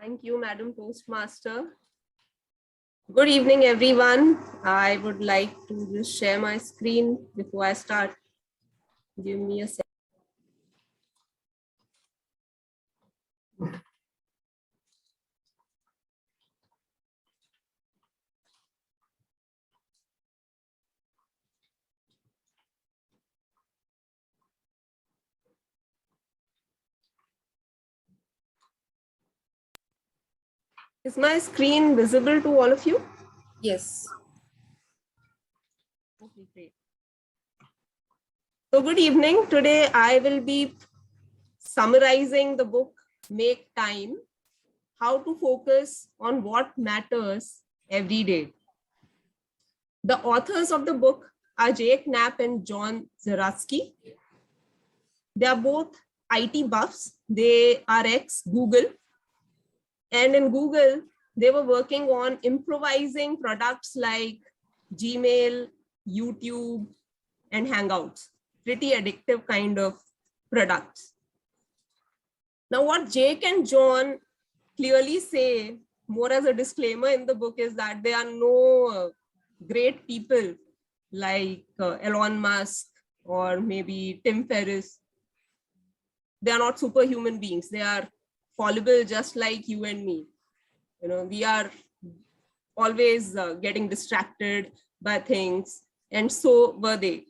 Thank you, Madam Toastmaster. Good evening, everyone. I would like to just share my screen before I start. Give me a second. Is my screen visible to all of you? Yes. Okay, great. So good evening. Today I will be summarizing the book Make Time, How to Focus on What Matters Every Day. The authors of the book are Jake Knapp and John Zeratsky. They are both IT buffs. They are ex-Google. And in Google, they were working on improvising products like Gmail, YouTube, and Hangouts. Pretty addictive kind of products. Now, what Jake and John clearly say, more as a disclaimer in the book, is that they are no great people like Elon Musk or maybe Tim Ferriss. They are not superhuman beings. They are fallible just like you and me. You know, we are always getting distracted by things, and so were they.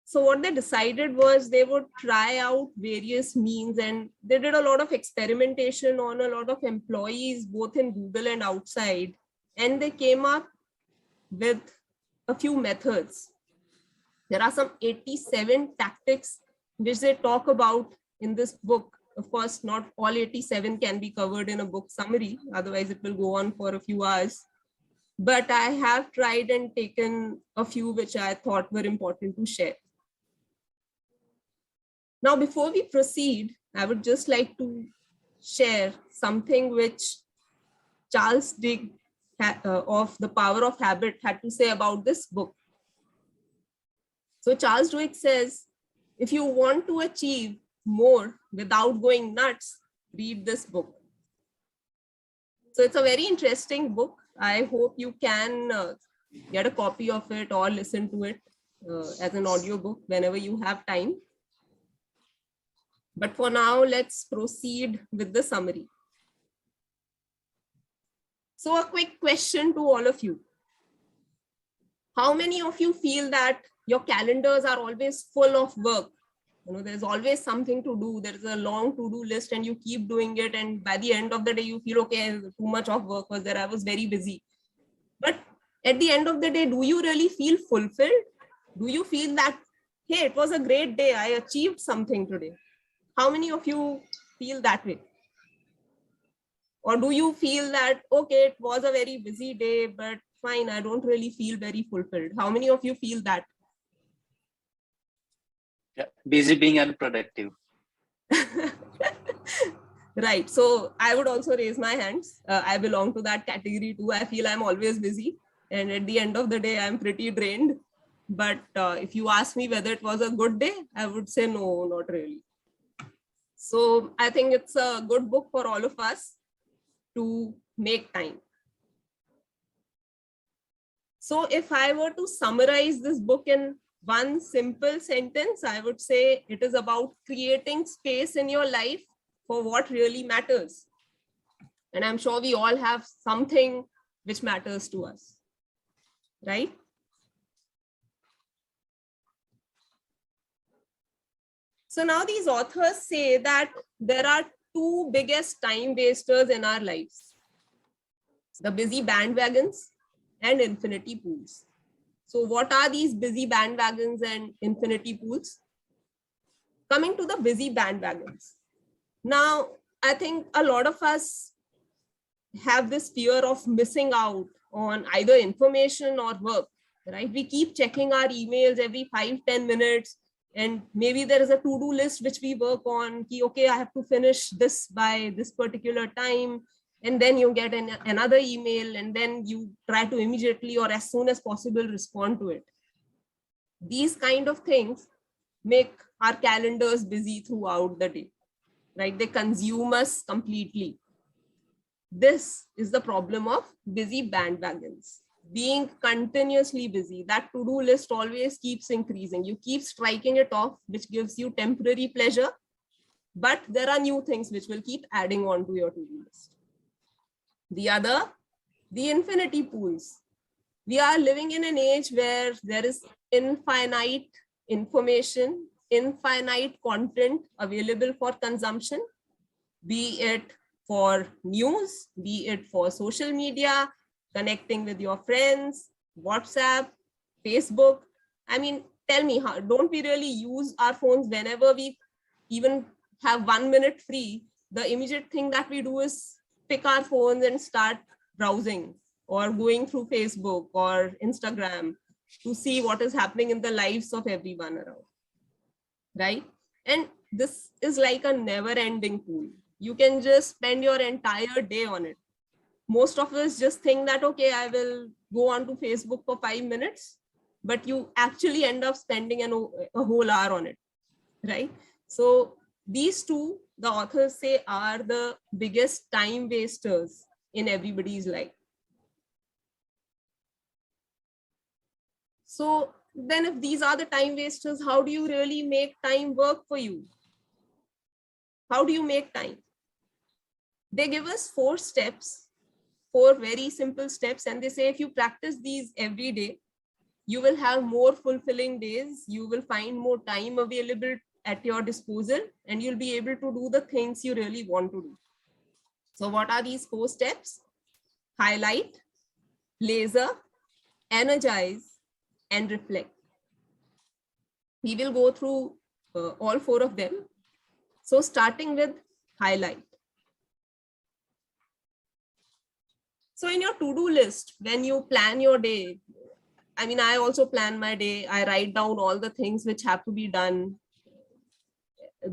So what they decided was they would try out various means, and they did a lot of experimentation on a lot of employees, both in Google and outside. And they came up with a few methods. There are some 87 tactics which they talk about in this book. Of course, not all 87 can be covered in a book summary, otherwise it will go on for a few hours. But I have tried and taken a few which I thought were important to share. Now, before we proceed, I would just like to share something which Charles Duhigg of The Power of Habit had to say about this book. So Charles Duhigg says, if you want to achieve more without going nuts, read this book. So it's a very interesting book. I hope you can get a copy of it or listen to it as an audiobook whenever you have time. But for now, let's proceed with the summary. So a quick question to all of you. How many of you feel that your calendars are always full of work? You know, there's always something to do. There's a long to-do list and you keep doing it. And by the end of the day, you feel, okay, too much of work was there. I was very busy. But at the end of the day, do you really feel fulfilled? Do you feel that, hey, it was a great day. I achieved something today. How many of you feel that way? Or do you feel that, okay, it was a very busy day, but fine, I don't really feel very fulfilled? How many of you feel that? Yeah, busy being unproductive. Right. So I would also raise my hands. I belong to that category too. I feel I'm always busy. And at the end of the day, I'm pretty drained. But if you ask me whether it was a good day, I would say no, not really. So I think it's a good book for all of us to make time. So if I were to summarize this book in one simple sentence, I would say it is about creating space in your life for what really matters. And I'm sure we all have something which matters to us, right? So now these authors say that there are two biggest time wasters in our lives: the busy bandwagons and infinity pools. So what are these busy bandwagons and infinity pools? Coming to the busy bandwagons. Now, I think a lot of us have this fear of missing out on either information or work, right? We keep checking our emails every 5-10 minutes. And maybe there is a to-do list which we work on. Okay, I have to finish this by this particular time. And then you get another email and then you try to immediately or as soon as possible respond to it. These kind of things make our calendars busy throughout the day, right? They consume us completely. this is the problem of busy bandwagons. Being continuously busy, that to-do list always keeps increasing. You keep striking it off, which gives you temporary pleasure, but there are new things which will keep adding on to your to-do list. The other, the infinity pools. We are living in an age where there is infinite information, infinite content available for consumption, be it for news, be it for social media, connecting with your friends, WhatsApp, Facebook. I mean, tell me, how don't we really use our phones whenever we even have 1 minute free? The immediate thing that we do is pick our phones and start browsing or going through Facebook or Instagram to see what is happening in the lives of everyone around, right? And this is like a never-ending pool. You can just spend your entire day on it. Most of us just think that, okay, I will go onto Facebook for 5 minutes, but you actually end up spending a whole hour on it, right? So these two, the authors say, are the biggest time wasters in everybody's life. So then if these are the time wasters, how do you really make time work for you? How do you make time? They give us 4 steps, 4 very simple steps. And they say, if you practice these every day, you will have more fulfilling days. You will find more time available at your disposal, and you'll be able to do the things you really want to do. So what are these 4 steps? Highlight, laser, energize, and reflect. We will go through all 4 of them. So starting with highlight. So in your to-do list, when you plan your day, I mean, I also plan my day. I write down all the things which have to be done.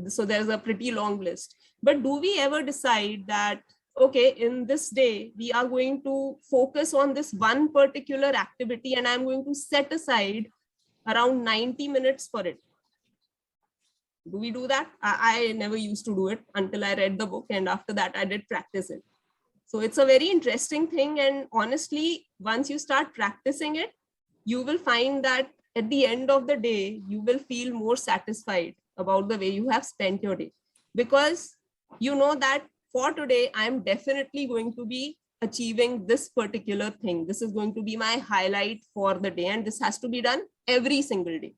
So there's a pretty long list. But do we ever decide that, okay, in this day, we are going to focus on this one particular activity and I'm going to set aside around 90 minutes for it? Do we do that? I never used to do it until I read the book, and after that I did practice it. So it's a very interesting thing. And honestly, once you start practicing it, you will find that at the end of the day, you will feel more satisfied about the way you have spent your day, because you know that for today, I'm definitely going to be achieving this particular thing. This is going to be my highlight for the day, and this has to be done every single day.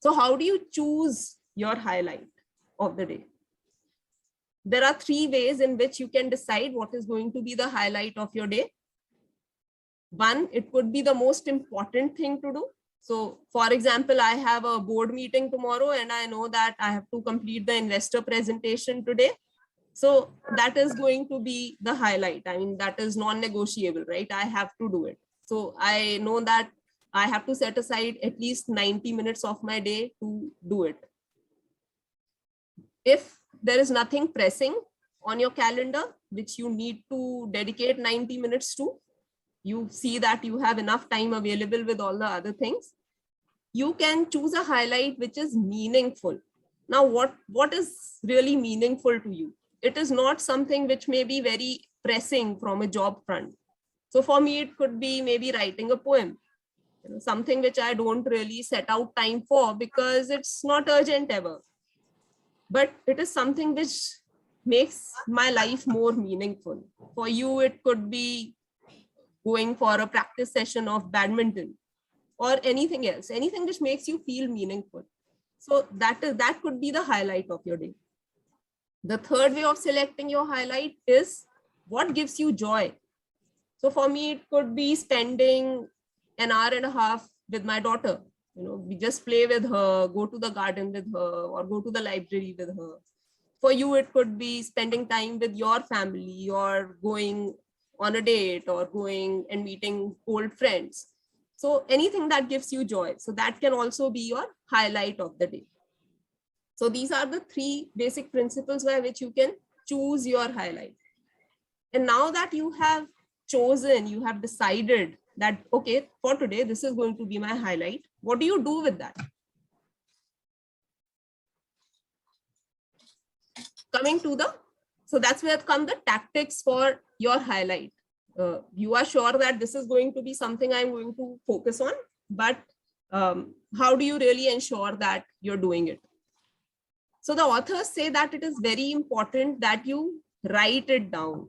So how do you choose your highlight of the day? There are 3 ways in which you can decide what is going to be the highlight of your day. One, it could be the most important thing to do. So for example, I have a board meeting tomorrow and I know that I have to complete the investor presentation today. So that is going to be the highlight. I mean, that is non-negotiable, right? I have to do it. So I know that I have to set aside at least 90 minutes of my day to do it. If there is nothing pressing on your calendar, which you need to dedicate 90 minutes to, you see that you have enough time available with all the other things, you can choose a highlight which is meaningful. Now, what is really meaningful to you? It is not something which may be very pressing from a job front. So for me, it could be maybe writing a poem, something which I don't really set out time for because it's not urgent ever. But it is something which makes my life more meaningful. For you, it could be going for a practice session of badminton or anything else, anything which makes you feel meaningful. So that could be the highlight of your day. The third way of selecting your highlight is what gives you joy. So for me, it could be spending an hour and a half with my daughter. We just play with her, go to the garden with her, or go to the library with her. For you, it could be spending time with your family, or going on a date, or going and meeting old friends. So anything that gives you joy. So that can also be your highlight of the day. So these are the 3 basic principles by which you can choose your highlight. And now that you have chosen, you have decided that, okay, for today, this is going to be my highlight. What do you do with that? Coming to the So that's where come the tactics for your highlight. You are sure that this is going to be something I'm going to focus on, but how do you really ensure that you're doing it? So the authors say that it is very important that you write it down.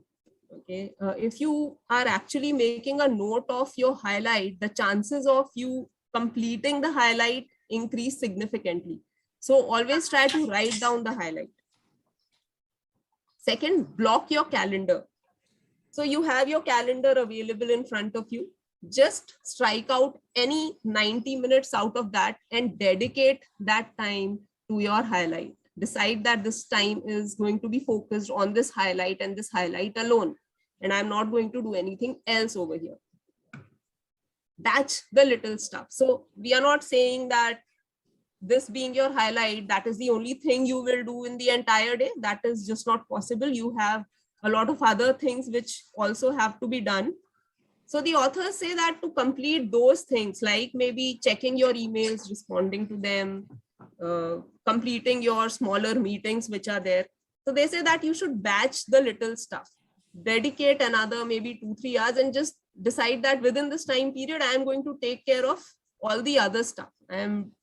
Okay, if you are actually making a note of your highlight, the chances of you completing the highlight increase significantly. So always try to write down the highlight. Second, block your calendar. So you have your calendar available in front of you. Just strike out any 90 minutes out of that and dedicate that time to your highlight. Decide that this time is going to be focused on this highlight and this highlight alone. And I'm not going to do anything else over here. Batch the little stuff. So we are not saying that this being your highlight, that is the only thing you will do in the entire day. That is just not possible. You have a lot of other things which also have to be done. So the authors say that to complete those things, like maybe checking your emails, responding to them, completing your smaller meetings which are there. So they say that you should batch the little stuff, dedicate another maybe 2-3 hours and just decide that within this time period, I am going to take care of all the other stuff.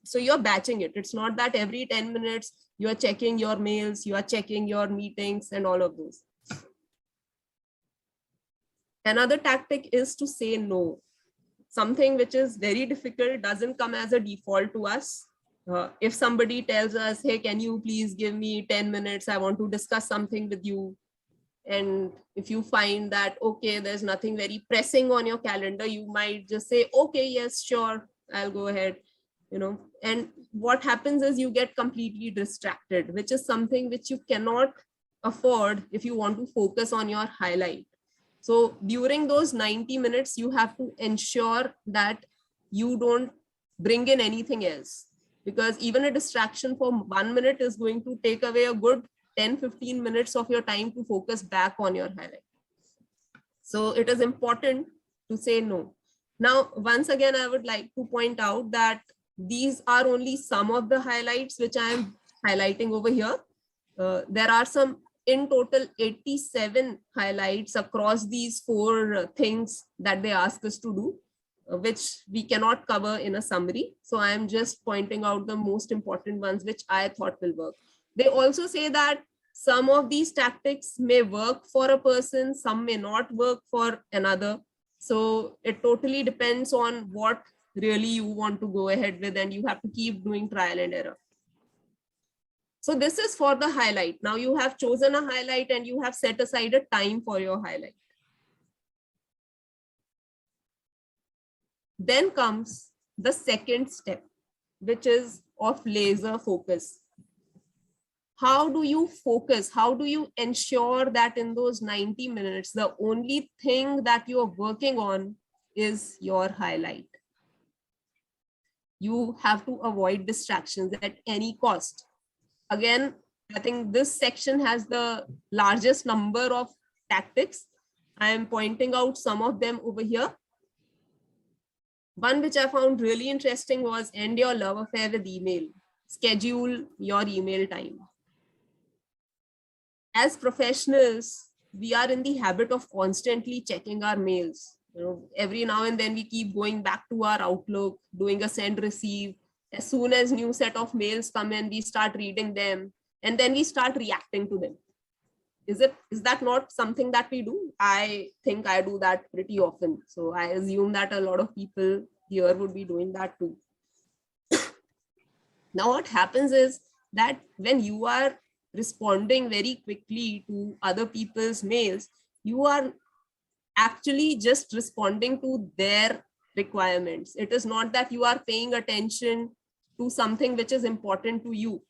So you're batching it. It's not that every 10 minutes you are checking your mails, you are checking your meetings and all of those. Another tactic is to say no. Something which is very difficult, doesn't come as a default to us. If somebody tells us, hey, can you please give me 10 minutes? I want to discuss something with you. And if you find that, okay, there's nothing very pressing on your calendar, you might just say, okay, yes, sure, I'll go ahead, and what happens is you get completely distracted, which is something which you cannot afford if you want to focus on your highlight. So during those 90 minutes, you have to ensure that you don't bring in anything else, because even a distraction for 1 minute is going to take away a good 10-15 minutes of your time to focus back on your highlight. So it is important to say no. Now, once again, I would like to point out that these are only some of the highlights which I am highlighting over here. There are some in total 87 highlights across these 4 things that they ask us to do, which we cannot cover in a summary. So I am just pointing out the most important ones which I thought will work. They also say that some of these tactics may work for a person, some may not work for another. So it totally depends on what really you want to go ahead with, and you have to keep doing trial and error. So this is for the highlight. Now you have chosen a highlight and you have set aside a time for your highlight. Then comes the second step, which is of laser focus. How do you focus? How do you ensure that in those 90 minutes, the only thing that you are working on is your highlight? You have to avoid distractions at any cost. Again, I think this section has the largest number of tactics. I am pointing out some of them over here. One which I found really interesting was end your love affair with email. Schedule your email time. As professionals, we are in the habit of constantly checking our mails. Every now and then we keep going back to our Outlook, doing a send receive. As soon as new set of mails come in, we start reading them and then we start reacting to them. Is that not something that we do? I think I do that pretty often. So I assume that a lot of people here would be doing that too. Now what happens is that when you are responding very quickly to other people's mails, you are actually just responding to their requirements. It is not that you are paying attention to something which is important to you.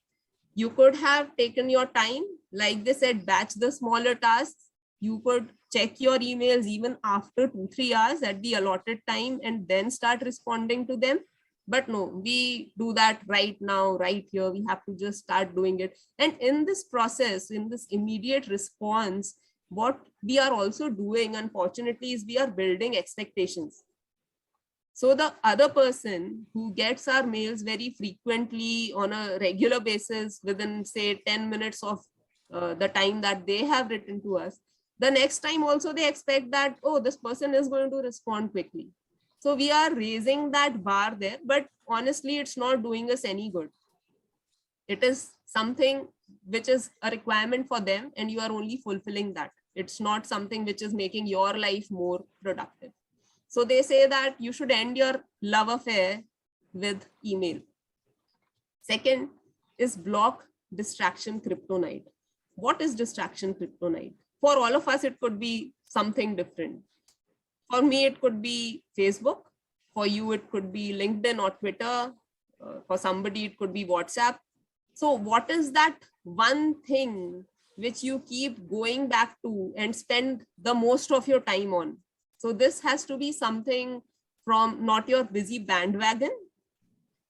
You could have taken your time, like they said, batch the smaller tasks. You could check your emails even after 2-3 hours at the allotted time and then start responding to them. But no, we do that right now, right here. We have to just start doing it. And in this process, in this immediate response, what we are also doing, unfortunately, is we are building expectations. So the other person who gets our mails very frequently on a regular basis within, say, 10 minutes of the time that they have written to us, the next time also they expect that, oh, this person is going to respond quickly. So we are raising that bar there, but honestly, it's not doing us any good. It is something which is a requirement for them, and you are only fulfilling that. It's not something which is making your life more productive. So they say that you should end your love affair with email. Second is block distraction kryptonite. What is distraction kryptonite? For all of us, it could be something different. For me, it could be Facebook. For you, it could be LinkedIn or Twitter. For somebody, it could be WhatsApp. So what is that one thing which you keep going back to and spend the most of your time on? So this has to be something from not your busy bandwagon,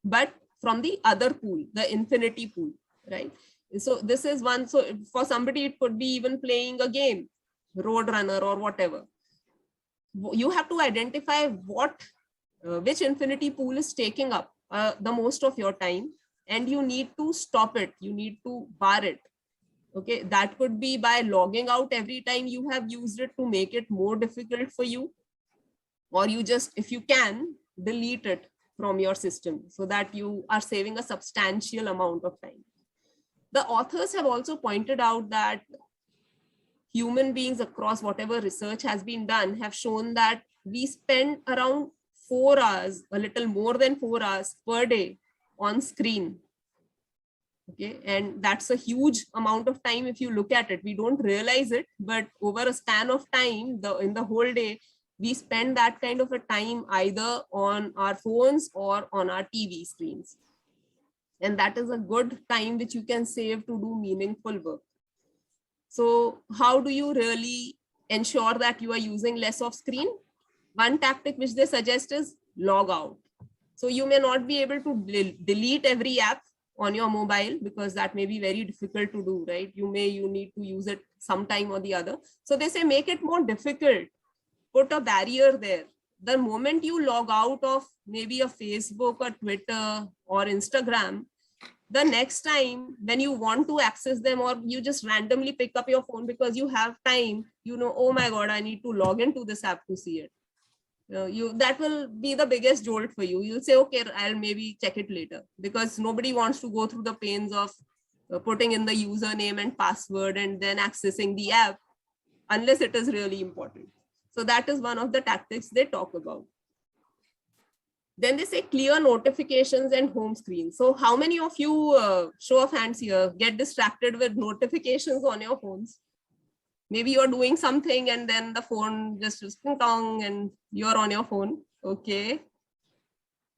but from the other pool, the infinity pool, right? So this is one. So for somebody, it could be even playing a game, Roadrunner or whatever. You have to identify which infinity pool is taking up the most of your time, and you need to stop it. You need to bar it. Okay, that could be by logging out every time you have used it to make it more difficult for you, or you just, if you can, delete it from your system so that you are saving a substantial amount of time. The authors have also pointed out that human beings across whatever research has been done have shown that we spend around 4 hours, a little more than 4 hours per day on screen. Okay, and that's a huge amount of time if you look at it. We don't realize it, but over a span of time, in the whole day, we spend that kind of a time either on our phones or on our TV screens. And that is a good time which you can save to do meaningful work. So how do you really ensure that you are using less of screen? One tactic which they suggest is log out. So you may not be able to delete every app on your mobile, because that may be very difficult to do, right? You need to use it sometime or the other. So they say make it more difficult. Put a barrier there. The moment you log out of maybe a Facebook or Twitter or Instagram, the next time when you want to access them, or you just randomly pick up your phone because you have time, you know, oh my God, I need to log into this app to see it. That will be the biggest jolt for you. You'll say, okay, I'll maybe check it later, because nobody wants to go through the pains of putting in the username and password and then accessing the app unless it is really important. So that is one of the tactics they talk about. Then they say clear notifications and home screen. So how many of you, show of hands here, get distracted with notifications on your phones? Maybe you're doing something and then the phone just is ping pong and you're on your phone. Okay.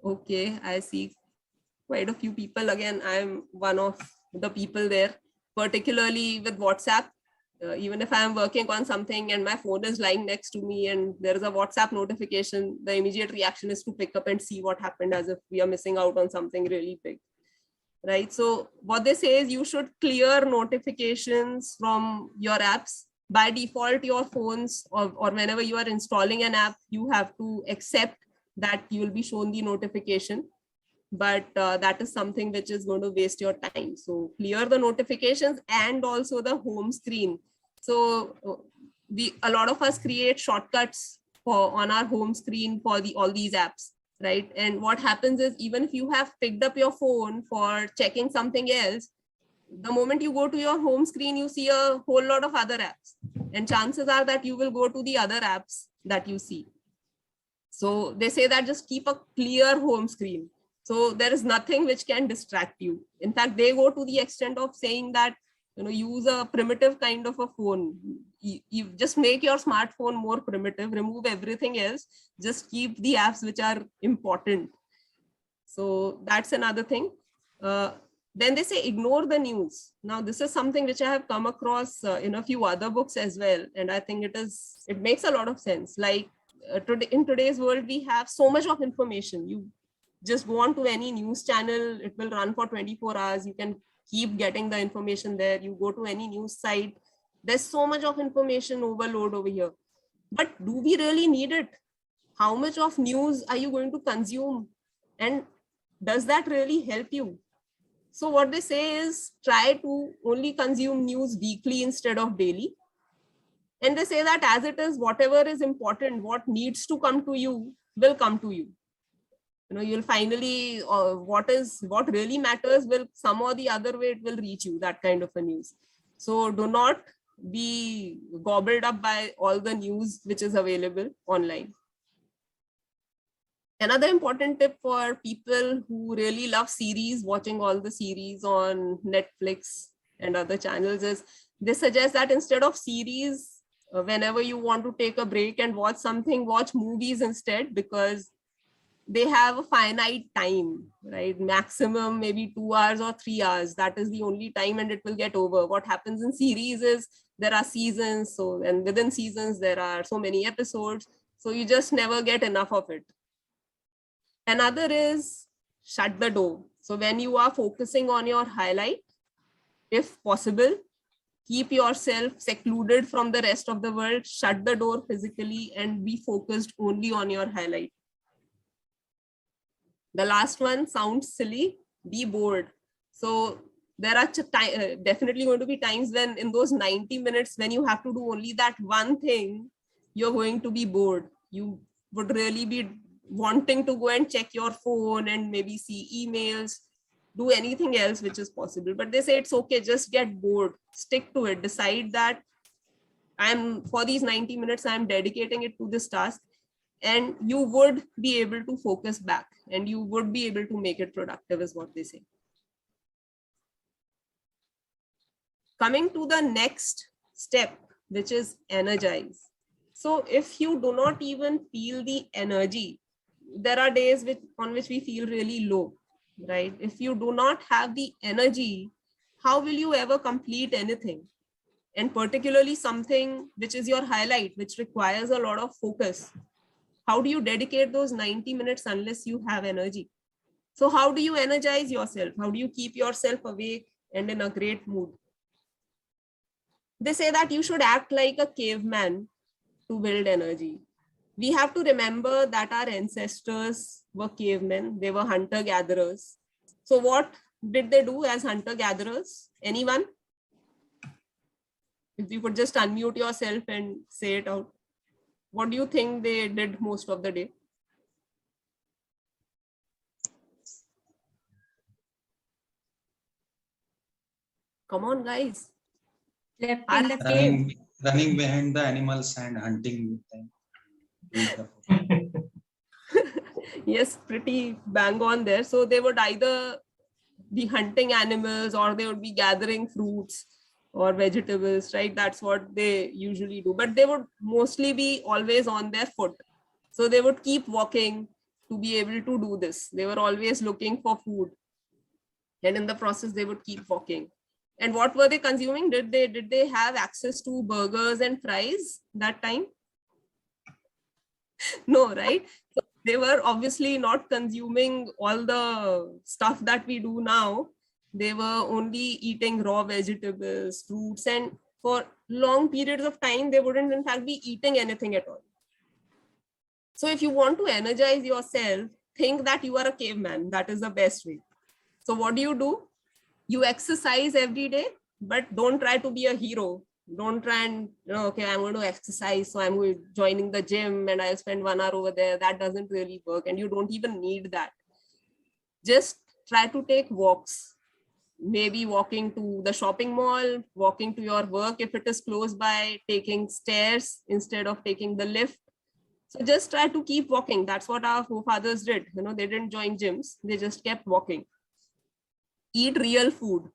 Okay, I see quite a few people. Again, I'm one of the people there, particularly with WhatsApp. Even if I'm working on something and my phone is lying next to me and there is a WhatsApp notification, the immediate reaction is to pick up and see what happened, as if we are missing out on something really big, right? So what they say is you should clear notifications from your apps. By default, your phones or whenever you are installing an app, you have to accept that you will be shown the notification. But that is something which is going to waste your time. So clear the notifications and also the home screen. So a lot of us create shortcuts on our home screen for all these apps, right? And what happens is, even if you have picked up your phone for checking something else, the moment you go to your home screen, you see a whole lot of other apps, and chances are that you will go to the other apps that you see. So they say that just keep a clear home screen. So there is nothing which can distract you. In fact, they go to the extent of saying that, you know, use a primitive kind of a phone. You just make your smartphone more primitive, remove everything else, just keep the apps which are important. So that's another thing. Then they say ignore the news. Now, this is something which I have come across in a few other books as well. And I think it makes a lot of sense. Like in today's world, we have so much of information. You just go on to any news channel, it will run for 24 hours. You can keep getting the information there. You go to any news site, there's so much of information overload over here. But do we really need it? How much of news are you going to consume? And does that really help you? So what they say is try to only consume news weekly instead of daily. And they say that as it is, whatever is important, what needs to come to you will come to you. You'll finally, what really matters will some or the other way, it will reach you, that kind of a news. So do not be gobbled up by all the news which is available online. Another important tip for people who really love series, watching all the series on Netflix and other channels, is they suggest that instead of series, whenever you want to take a break and watch something, watch movies instead, because they have a finite time, right? Maximum maybe 2 hours or 3 hours. That is the only time, and it will get over. What happens in series is there are seasons, and within seasons there are so many episodes, so you just never get enough of it. Another is shut the door. So when you are focusing on your highlight, if possible, keep yourself secluded from the rest of the world, shut the door physically, and be focused only on your highlight. The last one sounds silly, be bored. So there are definitely going to be times when in those 90 minutes, when you have to do only that one thing, you're going to be bored. You would really be wanting to go and check your phone and maybe see emails, do anything else which is possible. But they say it's okay, just get bored, stick to it, decide that for these 90 minutes, I'm dedicating it to this task, and you would be able to focus back and you would be able to make it productive, is what they say. Coming to the next step, which is energize. So if you do not even feel the energy, there are days on which we feel really low, right? If you do not have the energy, how will you ever complete anything? And particularly something which is your highlight, which requires a lot of focus. How do you dedicate those 90 minutes unless you have energy? So how do you energize yourself? How do you keep yourself awake and in a great mood? They say that you should act like a caveman to build energy. We have to remember that our ancestors were cavemen. They were hunter-gatherers. So what did they do as hunter-gatherers? Anyone? If you could just unmute yourself and say it out. What do you think they did most of the day? Come on, guys. Left in the cave. Running behind the animals and hunting with them. Yes, pretty bang on there. So they would either be hunting animals or they would be gathering fruits or vegetables, right? That's what they usually do. But they would mostly be always on their foot. So they would keep walking to be able to do this. They were always looking for food. And in the process, they would keep walking. And what were they consuming? Did they have access to burgers and fries that time? No, right? So they were obviously not consuming all the stuff that we do now. They were only eating raw vegetables, fruits, and for long periods of time, they wouldn't in fact be eating anything at all. So if you want to energize yourself, think that you are a caveman. That is the best way. So what do? You exercise every day, but don't try to be a hero. Don't try and, okay, I'm going to exercise, so I'm joining the gym and I'll spend 1 hour over there. That doesn't really work, and you don't even need that. Just try to take walks. Maybe walking to the shopping mall, walking to your work if it is close by, taking stairs instead of taking the lift. So just try to keep walking. That's what our forefathers did. They didn't join gyms. They just kept walking. Eat real food.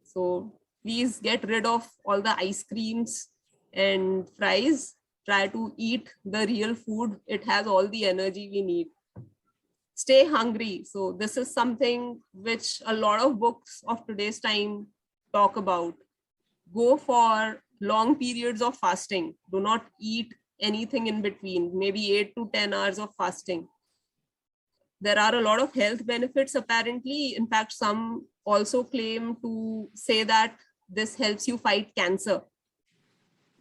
So please get rid of all the ice creams and fries. Try to eat the real food. It has all the energy we need. Stay hungry. So this is something which a lot of books of today's time talk about. Go for long periods of fasting. Do not eat anything in between, maybe 8 to 10 hours of fasting. There are a lot of health benefits, apparently. In fact, some also claim to say that this helps you fight cancer.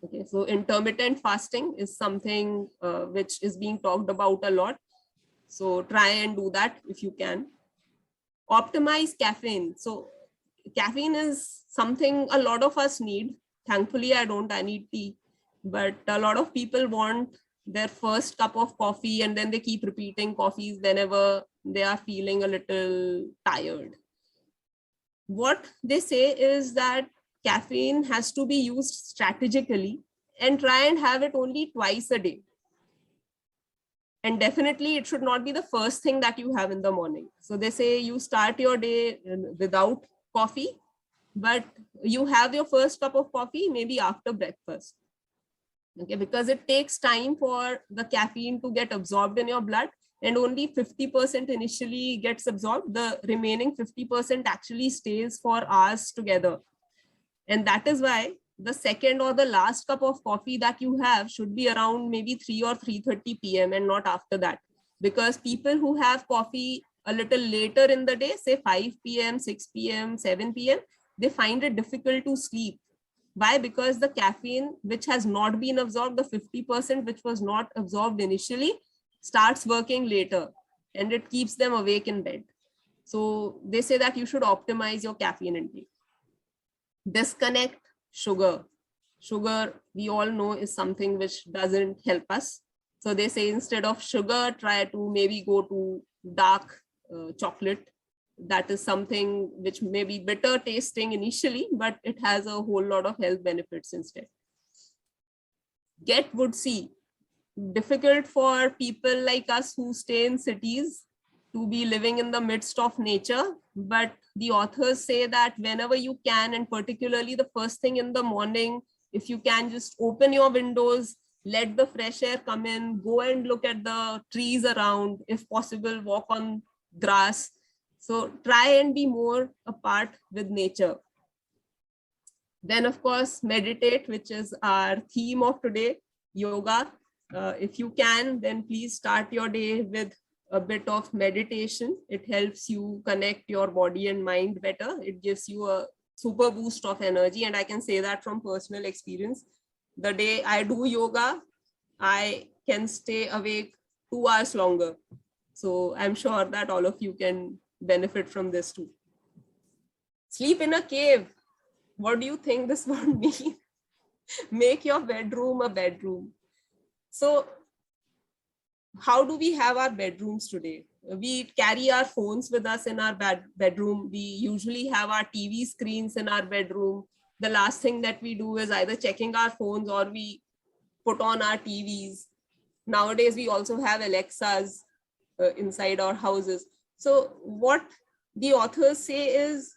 Okay, so intermittent fasting is something which is being talked about a lot. So try and do that if you can. optimize caffeine. So caffeine is something a lot of us need. Thankfully, I don't, I need tea. But a lot of people want their first cup of coffee and then they keep repeating coffees whenever they are feeling a little tired. What they say is that caffeine has to be used strategically and try and have it only twice a day. And definitely it should not be the first thing that you have in the morning. So they say you start your day without coffee, but you have your first cup of coffee maybe after breakfast. Okay, because it takes time for the caffeine to get absorbed in your blood, and only 50% initially gets absorbed. The remaining 50% actually stays for hours together. And that is why the second or the last cup of coffee that you have should be around maybe 3 or 3:30 p.m. and not after that. Because people who have coffee a little later in the day, say 5 p.m., 6 p.m., 7 p.m., they find it difficult to sleep. Why? Because the caffeine, which has not been absorbed, the 50% which was not absorbed initially, starts working later and it keeps them awake in bed. So they say that you should optimize your caffeine intake. Disconnect sugar. Sugar, we all know, is something which doesn't help us. So they say instead of sugar, try to maybe go to dark chocolate. That is something which may be bitter tasting initially, but it has a whole lot of health benefits instead. Get woodsy. Difficult for people like us who stay in cities to be living in the midst of nature. But the authors say that whenever you can, and particularly the first thing in the morning, if you can just open your windows, let the fresh air come in, go and look at the trees around, if possible, walk on grass. So try and be more apart with nature. Then, of course, meditate, which is our theme of today, yoga. If you can, then please start your day with a bit of meditation. It helps you connect your body and mind better. It gives you a super boost of energy. And I can say that from personal experience. The day I do yoga, I can stay awake 2 hours longer. So I'm sure that all of you can benefit from this too. Sleep in a cave. What do you think this would mean? Make your bedroom a bedroom. So how do we have our bedrooms today? We carry our phones with us in our bedroom. We usually have our TV screens in our bedroom. The last thing that we do is either checking our phones or we put on our TVs. Nowadays, we also have Alexas inside our houses. So what the authors say is,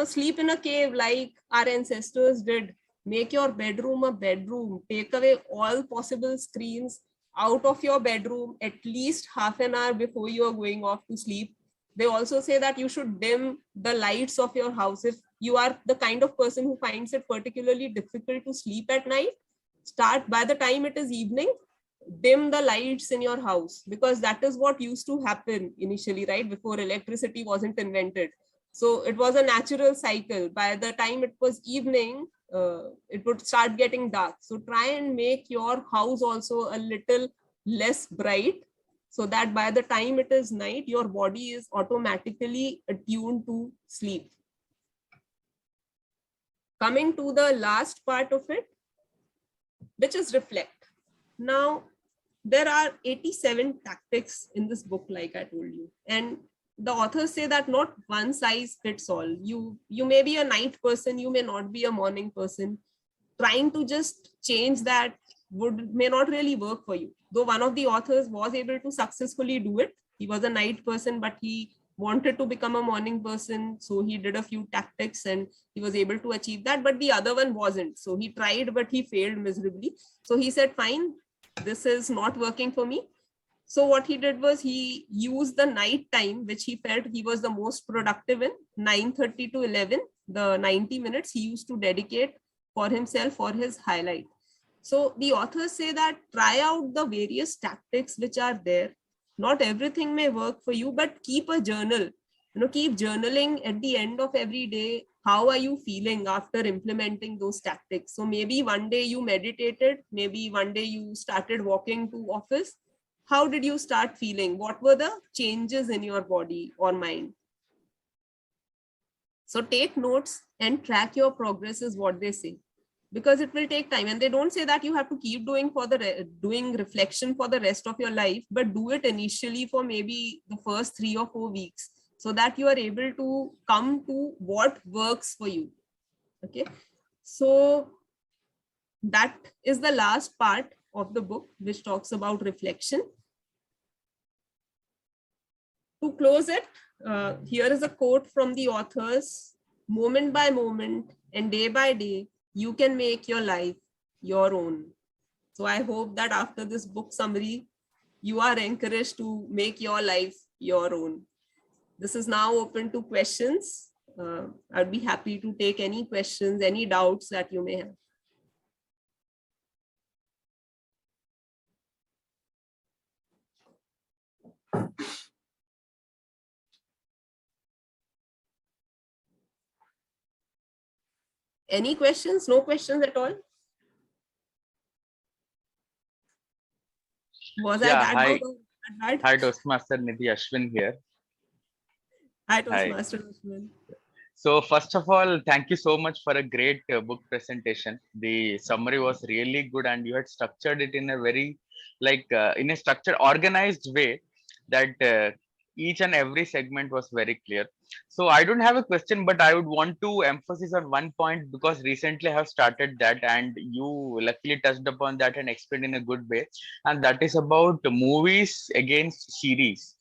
sleep in a cave like our ancestors did. Make your bedroom a bedroom. Take away all possible screens out of your bedroom at least half an hour before you are going off to sleep. They also say that you should dim the lights of your house. If you are the kind of person who finds it particularly difficult to sleep at night, start by the time it is evening, dim the lights in your house, because that is what used to happen initially, right? Before electricity wasn't invented. So it was a natural cycle. By the time it was evening, it would start getting dark. So try and make your house also a little less bright, so that by the time it is night, your body is automatically attuned to sleep. Coming to the last part of it, which is reflect. Now, there are 87 tactics in this book, like I told you. And the authors say that not one size fits all. You may be a night person, you may not be a morning person. Trying to just change that may not really work for you. Though one of the authors was able to successfully do it. He was a night person, but he wanted to become a morning person. So he did a few tactics and he was able to achieve that. But the other one wasn't. So he tried, but he failed miserably. So he said, fine, this is not working for me. So what he did was he used the night time, which he felt he was the most productive in, 9:30 to 11, the 90 minutes he used to dedicate for himself, for his highlight. So the authors say that try out the various tactics which are there. Not everything may work for you, but keep a journal. Keep journaling at the end of every day. How are you feeling after implementing those tactics? So maybe one day you meditated, maybe one day you started walking to office. How did you start feeling? What were the changes in your body or mind? So take notes and track your progress is what they say, because it will take time. And they don't say that you have to keep doing doing reflection for the rest of your life, but do it initially for maybe the first 3 or 4 weeks, so that you are able to come to what works for you. Okay. So that is the last part of the book, which talks about reflection. To close it, here is a quote from the authors: moment by moment and day by day, you can make your life your own. So I hope that after this book summary, you are encouraged to make your life your own. This is now open to questions. I'd be happy to take any questions, any doubts that you may have. Any questions? No questions at all? Was I that Hi. good or that bad? Hi, Toastmaster Nidhi, Ashwin here. Hi, Toastmaster Ashwin. So first of all, thank you so much for a great book presentation. The summary was really good, and you had structured it in a very, in a structured, organized way that each and every segment was very clear. So I don't have a question, but I would want to emphasize on one point, because recently I have started that, and you luckily touched upon that and explained in a good way. And that is about movies against series.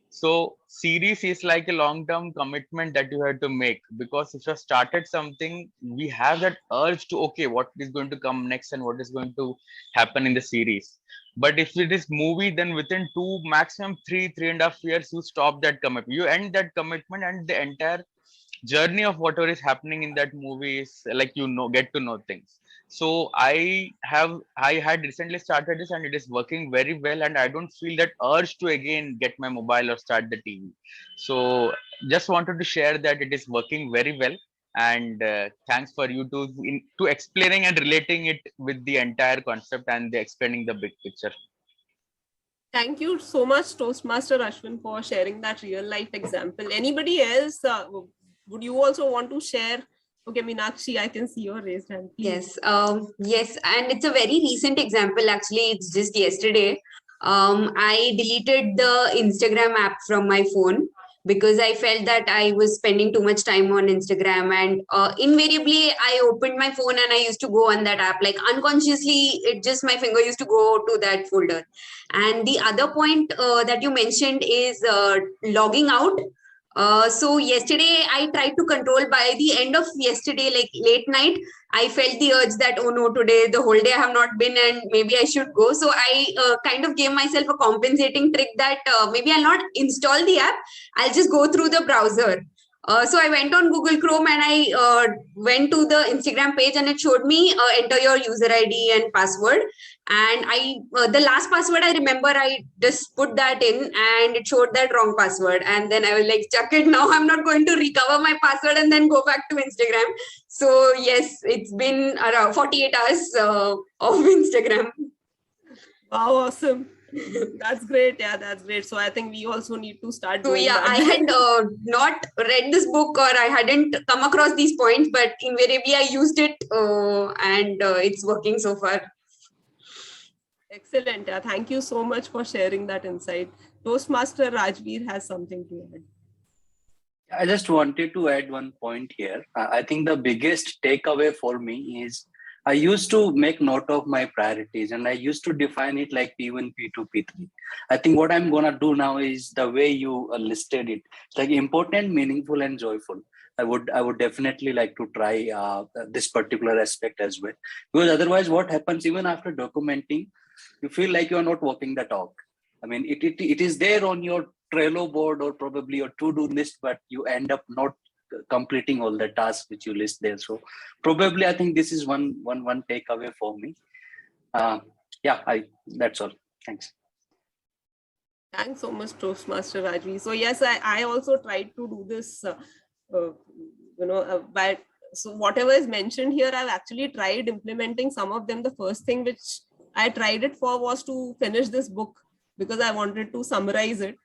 So series is like a long-term commitment that you have to make, because if you have started something, we have that urge to, okay, what is going to come next and what is going to happen in the series. But if it is movie, then within 2, maximum 3.5 years, you stop that commitment. You end that commitment, and the entire journey of whatever is happening in that movie is like, get to know things. So I had recently started this, and it is working very well, and I don't feel that urge to again get my mobile or start the TV. So just wanted to share that it is working very well, and thanks for you to explaining and relating it with the entire concept and explaining the big picture. Thank you so much, Toastmaster Ashwin, for sharing that real life example. Anybody else, would you also want to share? Okay, Meenakshi, I can see your raised hand. Please. Yes, and it's a very recent example. Actually, it's just yesterday. I deleted the Instagram app from my phone because I felt that I was spending too much time on Instagram, and invariably I opened my phone and I used to go on that app, like unconsciously. It just, my finger used to go to that folder. And the other point that you mentioned is logging out. So yesterday I tried to control. By the end of yesterday, like late night, I felt the urge that, oh no, today the whole day I have not been, and maybe I should go. So I kind of gave myself a compensating trick that maybe I'll not install the app, I'll just go through the browser. So I went on Google Chrome and I went to the Instagram page, and it showed me enter your user ID and password. And the last password I remember, I just put that in and it showed that wrong password. And then I was like, chuck it, now I'm not going to recover my password and then go back to Instagram. So yes, it's been around 48 hours of Instagram. Wow, awesome. That's great. Yeah, that's great. So I think we also need to start doing yeah, that. I had not read this book, or I hadn't come across these points, but invariably I used it and it's working so far. Excellent. Yeah, thank you so much for sharing that insight. Toastmaster Rajveer has something to add. I just wanted to add one point here. I think the biggest takeaway for me is I used to make note of my priorities, and I used to define it like P1, P2, P3. I think what I'm going to do now is the way you listed it. It's like important, meaningful, and joyful. I would definitely like to try this particular aspect as well. Because otherwise what happens even after documenting, you feel like you're not walking the talk. I mean, it is there on your Trello board or probably your to-do list, but you end up not completing all the tasks which you list there. So probably I think this is one takeaway for me. That's all. Thanks. Thanks so much, Toastmaster Rajveer. So yes, I also tried to do this, but so whatever is mentioned here, I've actually tried implementing some of them. The first thing which I tried it for was to finish this book, because I wanted to summarize it.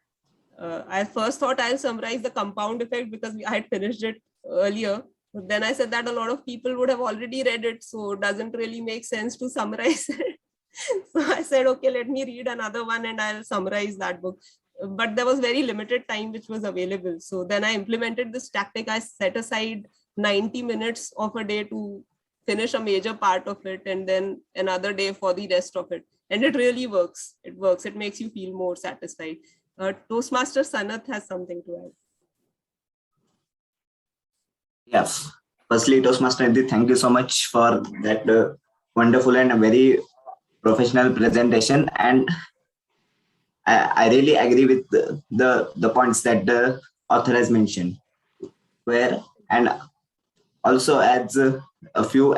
I first thought I'll summarize the compound effect because I had finished it earlier. But then I said that a lot of people would have already read it, so it doesn't really make sense to summarize it. So I said, okay, let me read another one and I'll summarize that book. But there was very limited time which was available. So then I implemented this tactic. I set aside 90 minutes of a day to finish a major part of it, and then another day for the rest of it. And it really works. It works. It makes you feel more satisfied. Toastmaster Sanath has something to add. Yes. Firstly, Toastmaster Nidhi, thank you so much for that wonderful and a very professional presentation. And I really agree with the points that the author has mentioned. And also adds a few,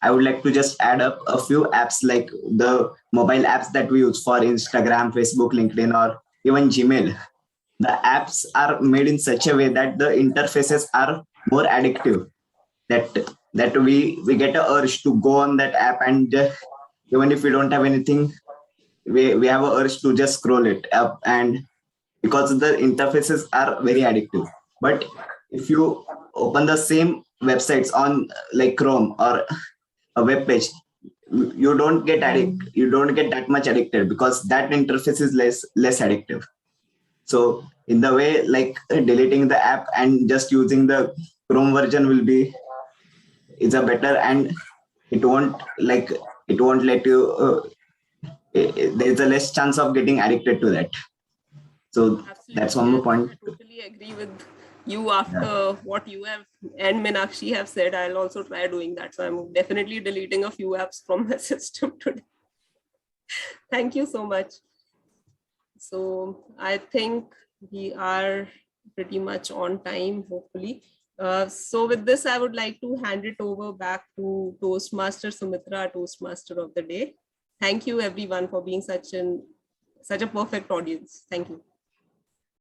I would like to just add up a few apps like the mobile apps that we use for Instagram, Facebook, LinkedIn, or even Gmail. The apps are made in such a way that the interfaces are more addictive. That we get a urge to go on that app, and even if we don't have anything, we have a urge to just scroll it up, and because the interfaces are very addictive. But if you open the same websites on like Chrome or a web page, you don't get that much addicted, because that interface is less addictive. So in the way, like deleting the app and just using the Chrome version is a better, and it won't let you there's a less chance of getting addicted to that. So Absolutely. that's one more point. I totally agree with you after what you have and Meenakshi have said. I'll also try doing that. So I'm definitely deleting a few apps from my system today. Thank you so much. So I think we are pretty much on time, hopefully. So with this, I would like to hand it over back to Toastmaster Sumitra, Toastmaster of the day. Thank you everyone for being such a perfect audience. Thank you.